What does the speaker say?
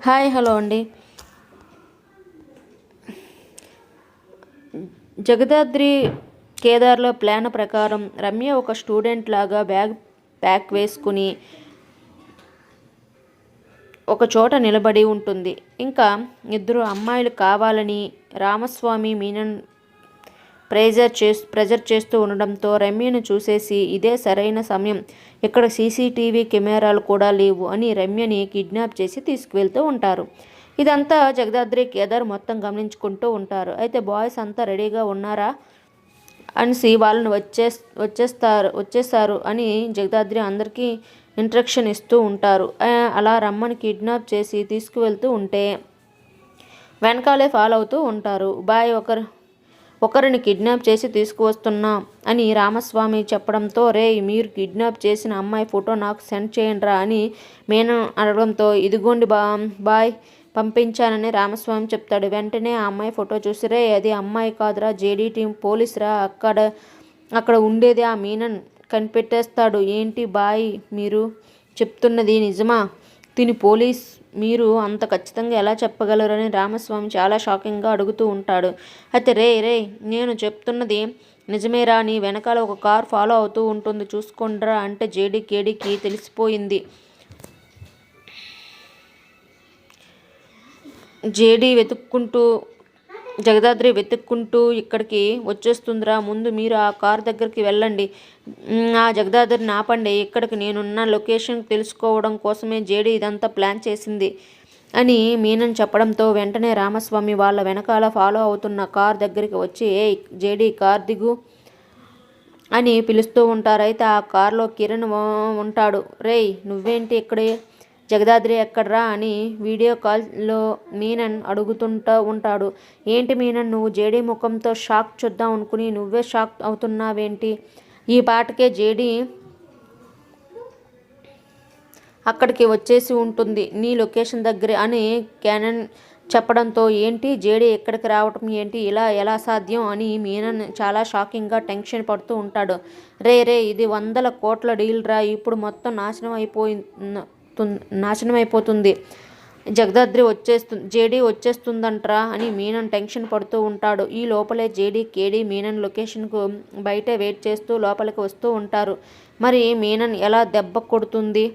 Hi hello అండి. జగదాద్రి కేదార్లో plan ప్రకారం రమ్య ఒక స్టూడెంట్ లాగా బ్యాగ్ ప్యాక్ వేసుకుని ఒక చోట నిలబడి ఉంటుంది. ఇంకా ఇద్దరు అమ్మాయిలు కావాలని రామస్వామి మీనన్ ప్రెజర్ చేస్తూ ఉండడంతో రమ్యను చూసేసి ఇదే సరైన సమయం, ఇక్కడ సీసీటీవీ కెమెరాలు కూడా లేవు అని రమ్యని కిడ్నాప్ చేసి తీసుకువెళ్తూ ఉంటారు. ఇదంతా జగదాద్రి కేదార్ మొత్తం గమనించుకుంటూ ఉంటారు. అయితే బాయ్స్ అంతా రెడీగా ఉన్నారా అనేసి వాళ్ళని వచ్చేస్తారు అని జగదాద్రి అందరికీ ఇంట్రక్షన్ ఇస్తూ ఉంటారు. అలా రమ్మని కిడ్నాప్ చేసి తీసుకువెళ్తూ ఉంటే వెనకాలే ఫాలో అవుతూ ఉంటారు. బాయ్ ఒకరిని కిడ్నాప్ చేసి తీసుకువస్తున్నా అని రామస్వామి చెప్పడంతో, రే మీరు కిడ్నాప్ చేసిన అమ్మాయి ఫోటో నాకు సెండ్ చేయండిరా అని మేనన్ అడగడంతో, ఇదిగోండి బాయ్ పంపించానని రామస్వామి చెప్తాడు. వెంటనే ఆ అమ్మాయి ఫోటో చూసి, రే అది అమ్మాయి కాదురా, జేడీ టీం పోలీసురా, అక్కడ ఉండేది ఆ మీనన్ కనిపెట్టేస్తాడు. ఏంటి బాయ్ మీరు చెప్తున్నది నిజమా? తిని పోలీస్ మీరు అంత ఖచ్చితంగా ఎలా చెప్పగలరని రామస్వామి చాలా షాకింగ్గా అడుగుతూ ఉంటాడు. అయితే రే నేను చెప్తున్నది నిజమేరా, నీ వెనకాల ఒక కార్ ఫాలో అవుతూ ఉంటుంది చూసుకోండిరా అంటే కేడీకి తెలిసిపోయింది. జగదాద్రి వెతుక్కుంటూ ఇక్కడికి వచ్చేస్తుందిరా, ముందు మీరు ఆ కార్ దగ్గరికి వెళ్ళండి, ఆ జగదాద్రిని ఆపండి, ఇక్కడికి నేనున్న లొకేషన్ తెలుసుకోవడం కోసమే జేడీ ఇదంతా ప్లాన్ చేసింది అని మీనన్ చెప్పడంతో వెంటనే రామస్వామి వాళ్ళ వెనకాల ఫాలో అవుతున్న కార్ దగ్గరికి వచ్చి, ఏ జేడీ కార్ దిగు అని పిలుస్తూ ఉంటారు. అయితే ఆ కార్లో కిరణ్ ఉంటాడు. రేయ్ నువ్వేంటి ఇక్కడే, జగదాద్రి ఎక్కడ్రా అని వీడియో కాల్లో మీనన్ అడుగుతుంటూ ఉంటాడు. ఏంటి మీనన్, నువ్వు జేడీ ముఖంతో షాక్ చూద్దాం అనుకుని నువ్వే షాక్ అవుతున్నావేంటి? ఈ పాటకే జేడీ అక్కడికి వచ్చేసి ఉంటుంది నీ లొకేషన్ దగ్గర అని క్యానన్ చెప్పడంతో, ఏంటి జేడీ ఎక్కడికి రావటం ఏంటి, ఇలా ఎలా సాధ్యం అని మీనన్ చాలా షాకింగ్గా టెన్షన్ పడుతూ ఉంటాడు. రే ఇది 100 కోట్ల డీల్ రా, ఇప్పుడు మొత్తం నాశనం అయిపోతుంది, జేడీ వచ్చేస్తుందంట్రా అని మీనన్ టెన్షన్ పడుతూ ఉంటాడు. ఈ లోపలే కేడీ మీనన్ లొకేషన్కు బయటే వెయిట్ చేస్తూ లోపలికి వస్తూ ఉంటారు. మరి మీనన్ ఎలా దెబ్బ కొడుతుంది